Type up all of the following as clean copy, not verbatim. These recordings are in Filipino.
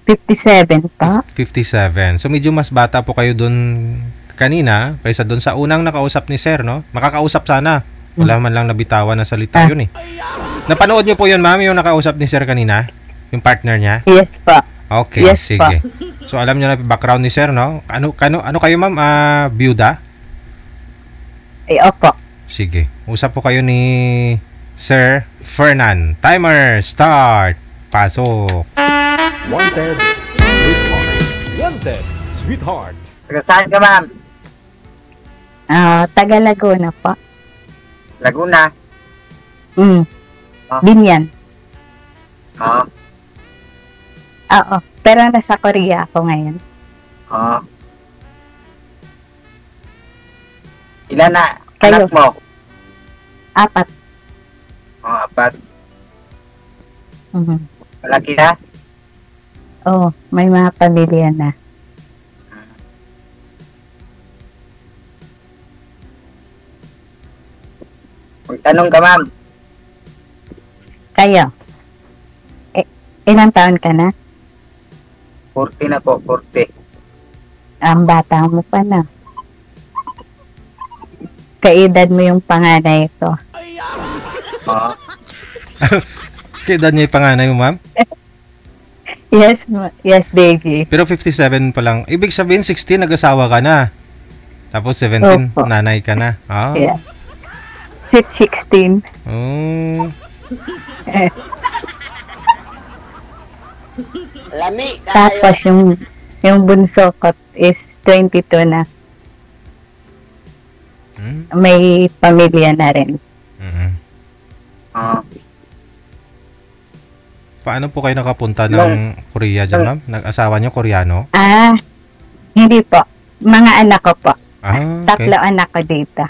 57 pa. 57. So medyo mas bata po kayo doon kanina kaysa doon sa unang nakausap ni Sir, no? Makakausap sana. Wala man lang nabitawan na salita yun eh. Napanood niyo po yun, ma'am, yung nakausap ni Sir kanina? Yung partner niya? Yes pa. Okay, Yes, sige. So alam niyo na background ni Sir, no? Ano kayo, ma'am? Byuda? Opo. Sige. Usap po kayo ni Sir Fernan. Timer start. Pasok. Wanted, sweetheart. Wanted, sweetheart. Taga saan ka, ma'am? Taga Laguna po. Laguna. Binyan. Oo. Oo. Pero nasa Korea ako ngayon. Oo. Ilan na Kayo? anak mo? 4. Oo, 4. Mhm. Malaki na? Oo. May mga pamilya na. Magtanong ka, ma'am. Kayo? Ilang taon ka na? 40 na po, 40. Ang bata mo pa na. Kaedad mo yung panganay ko. Oo. Kaya niya yung panganay mo, ma'am? Yes, baby. Pero 57 pa lang. Ibig sabihin, 16, nag-asawa ka na. Tapos 17, Opo. nanay ka na. Ah. Yeah. Sweet 16. Oh. Lami. Tapos yung bunso ko is 22 na. May pamilya na rin. Mhm. Oo. Paano po kayo nakapunta ng Korea dyan, ma'am? Nag-asawa niyo Koreano? Hindi po. Mga anak ko po. Ah, okay. 3 anak ko dito.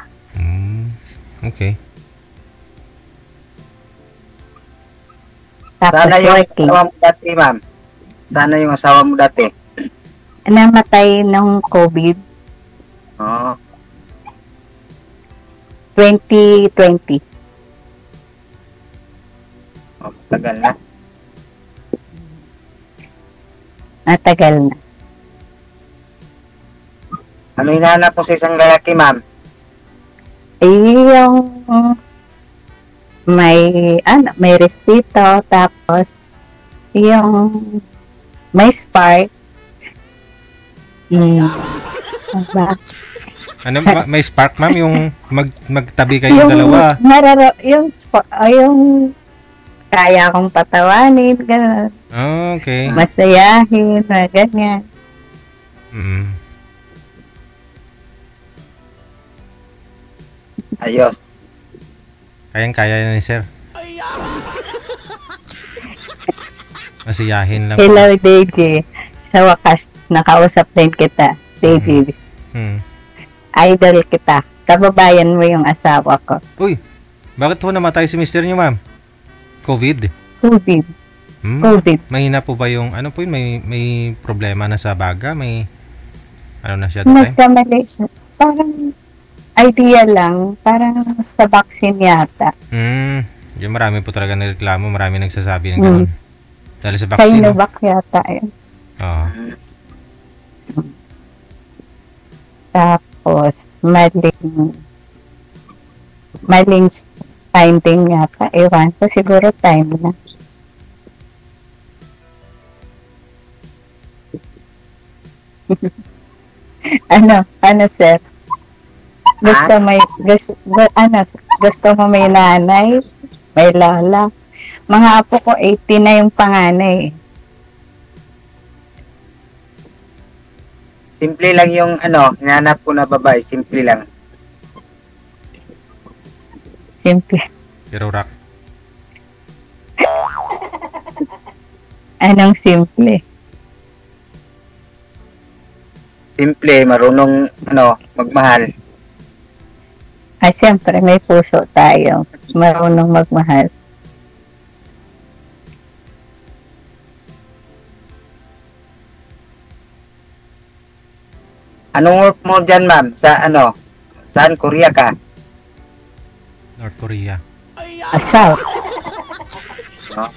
Okay. Tapos Sana yung working. asawa mo dati, ma'am. Sana yung asawa mo dati. Namatay nung COVID Oo. 2020. Oh, tagal na. Matagal na. Ano hinahanap mo sa isang lalaki, ma'am? Yung may respeto, tapos yung may spark. Ano, may spark, ma'am? Yung magtabi kayong dalawa? Yung kaya akong patawanin, gano'n. Oh, okay. Masayahin, ganyan. Ayos. Kayang-kaya ni Sir. Masiyahin lang. Hello, DJ. Sa wakas, nakausap din kita, DJ. Idol kita. Kababayan mo yung asawa ko. Uy, bakit ho namatay si mister niyo, ma'am? COVID? COVID. COVID. Mahina po ba yung, ano po yun, may problema na sa baga? May, ano na siya that time? Nagkamali siya. Parang idea lang. Parang sa vaccine yata. Yung marami po talaga nagreklamo, marami nagsasabi ng gano'n. Dahil sa vaccine. Sinovac yata yun. Oo. Tapos, maling finding yata. Ewan ko, siguro time na. ano sir? Gusto mo may nanay, may lola. Mga apo ko 80 na yung panganay. Simple lang yung hinahanap ko na babae. Simple lang. Simple. Pero rock. Anong simple? Simple, marunong magmahal. Siyempre, may puso tayo. Marunong magmahal. Anong work mo dyan, ma'am? Saan Korea ka? North Korea. South. No?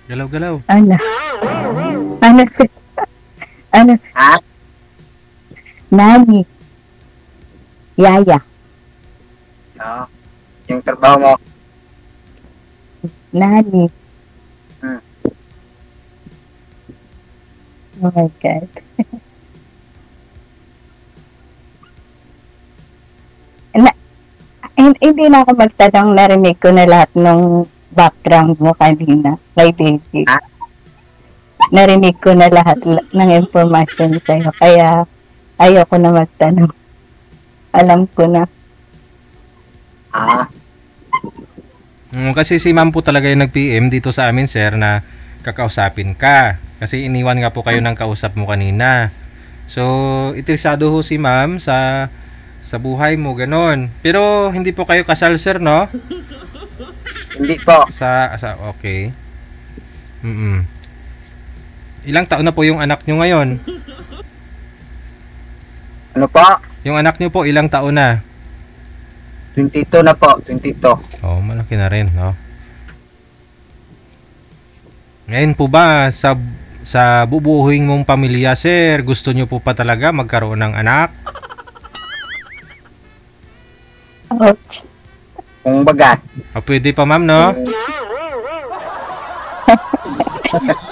Galaw-galaw. Ano? Ano si... Ano? Ha? Nani. Yaya. Oo. Yung trabaho mo. Nani. Hmm. Oh my God. Hindi na ako magtanong, narinig ko na lahat ng background mo kanina kay Daisy. Ha? Narinig ko na lahat ng information sa'yo, kaya ayoko na magtanong. Alam ko na. Ah. Kasi si ma'am po talaga yung nag-PM dito sa amin, sir, na kakausapin ka. Kasi iniwan nga po kayo ng kausap mo kanina. So, interesado ho si ma'am sa buhay mo, ganon. Pero hindi po kayo kasal, sir, no? Hindi po. Okay. Ilang taon na po yung anak nyo ngayon? Ano po? Yung anak nyo po, ilang taon na? 22 na po. 22. Oh, malaki na rin, no? Ngayon po ba, sa bubuhuing mong pamilya, sir, gusto nyo po pa talaga magkaroon ng anak? Ouch. Kung baga. Pwede pa, ma'am, no?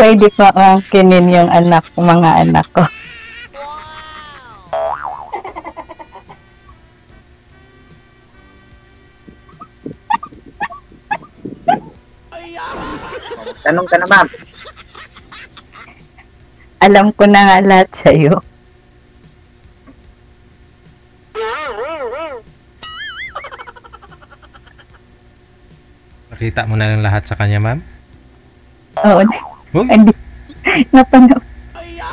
Pwede pa angkinin yung mga anak ko. Tanong ka na, ma'am. Alam ko na nga lahat sa'yo. Nakita mo na lang lahat sa kanya, ma'am? Oo. Huh? Hindi.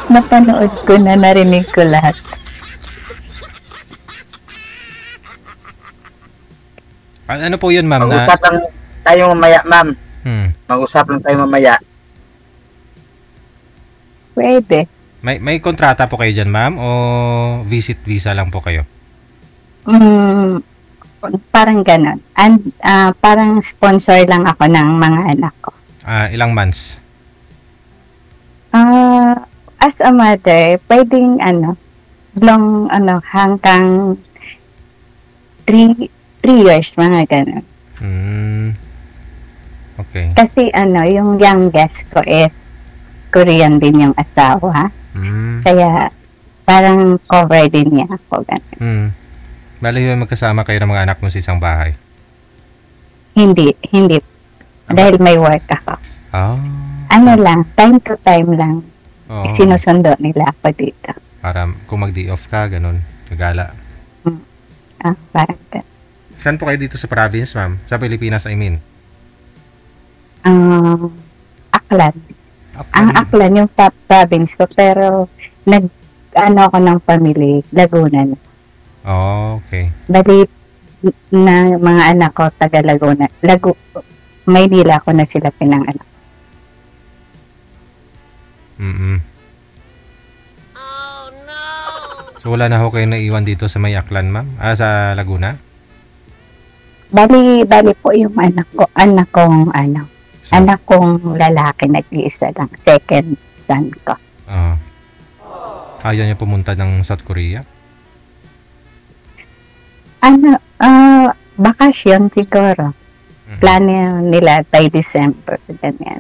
Napanood ko na, narinig ko lahat. Ano po yun, ma'am? Mag-usap lang tayo mamaya, ma'am. Mag-usap lang tayo mamaya. Pwede. May kontrata po kayo dyan, ma'am? O visit visa lang po kayo? Parang ganon. And parang sponsor lang ako ng mga anak ko. Ilang months? As a mother, pwedeng hanggang 3 years, mga ganon. Okay. Kasi yung youngest ko is Korean din yung asawa. Kaya parang cover din niya ako. Bali yung magkasama kayo ng mga anak mo sa isang bahay? Hindi. Dahil may work ako. Lang, time to time lang. Sinusundo nila ako dito. Para kung mag-day off ka, ganun, gagala. Parang ganun. Saan po kayo dito sa province, ma'am? Sa Pilipinas, I mean? Aklan. Ang Aklan yung top province ko, pero ako ng family, Laguna na. Okay. Bali na mga anak ko, taga Laguna. Maynila ko na sila pinanganak. Oh no! So wala na ho kayo naiwan dito sa may Aklan, ma'am? Sa Laguna? Bali po yung anak kong lalaki, nag-iisa lang. Second son ko. Ayaw niya pumunta ng South Korea? Bakasyon siguro. Plano nila by December, ganyan.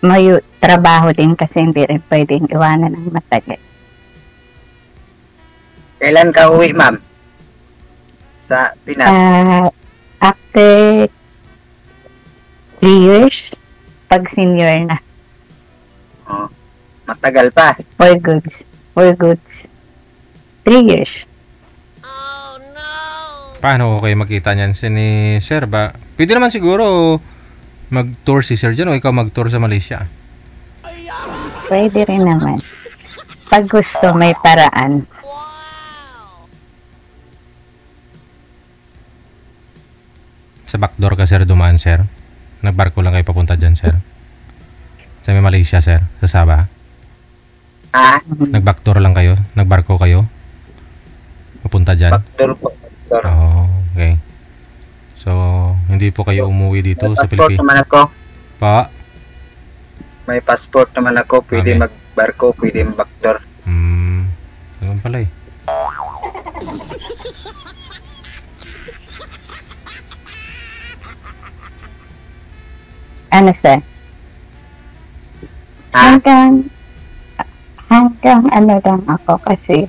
May trabaho din kasi hindi rin pwedeng iwanan ng matagal. Kailan ka uwi, ma'am? Sa Pinas? After 3 years, pag senior na. Matagal pa. For goods. 3 years. Oh no! Paano ko kayo makita niyan? Ni Sir ba? Pwede naman siguro mag-tour si Sir dyan o ikaw mag-tour sa Malaysia. Pwede rin naman. Pag gusto, may paraan. Wow! Sa backdoor ka, Sir, dumaan, Sir? Nagbarko lang kayo papunta dyan, Sir? Sa may Malaysia, Sir? Sa Sabah? Nag-backdoor lang kayo? Nagbarko kayo? Papunta dyan? Backdoor po. Okay. So, hindi po kayo umuwi dito sa Pilipinas? Passport naman ako. Pa? May passport naman ako, pwede Okay. magbarko, pwede mag-backdoor. Ganun pala eh. Ano, sir? Ha? Hanggang ano lang ako kasi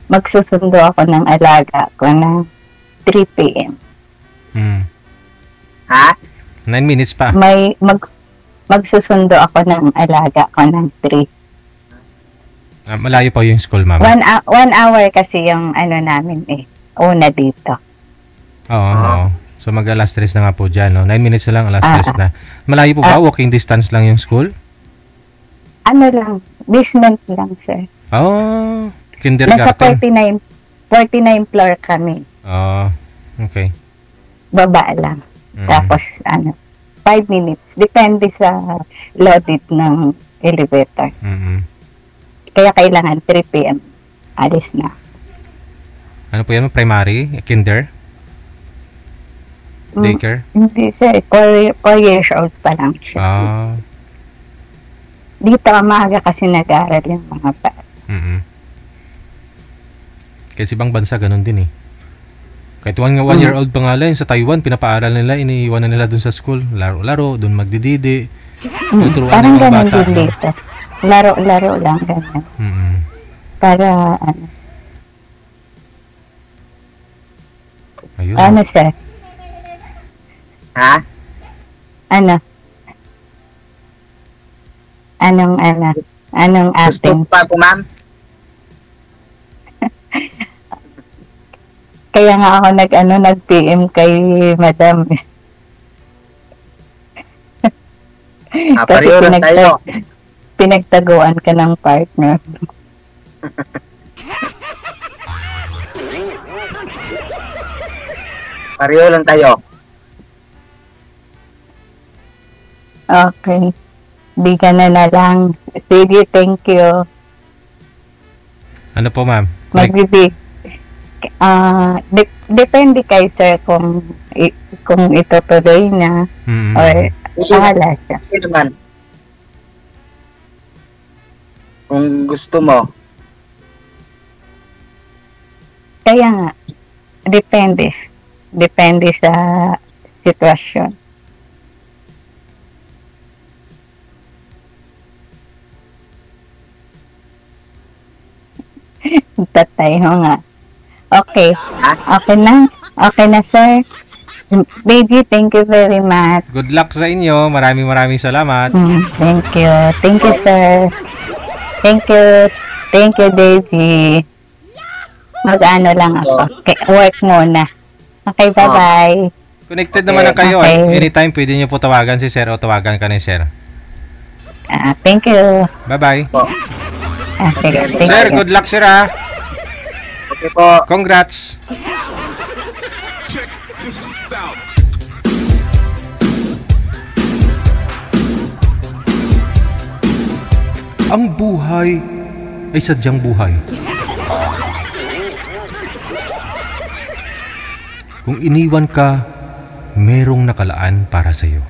magsusundo ako ng alaga ko na 3 p.m. Ha? 9 minutes pa. Magsusundo ako ng alaga ko ng 3. Malayo pa yung school, ma'am. 1 hour kasi yung ano namin una dito. Oo. So mag alas 3 na nga po dyan, no? 9 minutes na lang, alas 3 na. Malayo po ba? Walking distance lang yung school? Ano lang, basement lang, sir. Oh, Nasa kindergarten. 49 floor kami. Oh, okay. Baba lang. Tapos 5 minutes. Depende sa loaded ng elevator. Kaya kailangan 3 p.m. Alis na. Ano po yan? Primary? Kinder? Daycare? Hindi, sir. 4 years old pa lang siya. Dito maaga kasi nag-aaral yung mga bata. Kasi ibang bansa ganun din eh. Kahit 1 year old pa nga lang sa Taiwan, pinapaaral nila, iniiwan na nila dun sa school. Laro-laro, dun magdididi. Tuturuan Parang ng mga ganun bata. din dito. Laro-laro lang ganyan. Para Ayun. ano, sir? Ha? Ano? Anong Gusto ating? pa po, ma'am? Kaya nga ako nag-PM kay Madam. Pareho lang tayo. Pinagtaguan ka ng partner. Pareho lang tayo. Okay. Di ka na lang. Sige, thank you. Ano po, ma'am? Magbibig. Depende kay sir kung itutuloy na or bahala siya. Hindi naman. Kung gusto mo. Kaya nga, depende. Depende sa sitwasyon. Tatay ho nga. Okay. Okay na? Okay na, sir? Beji, thank you very much. Good luck sa inyo. Maraming salamat. Thank you. Thank you, sir. Thank you. Thank you, Deji. Mag-ano lang ako. Work muna. Okay, bye-bye. Connected naman na kayo. Anytime pwede niyo po tawagan si sir o tawagan ka ni sir. Thank you. Bye-bye. Sige, thank Sir, you. good luck sir ha. Okay po. Congrats. Ang buhay ay sadyang buhay. Kung iniwan ka, merong nakalaan para sa iyo.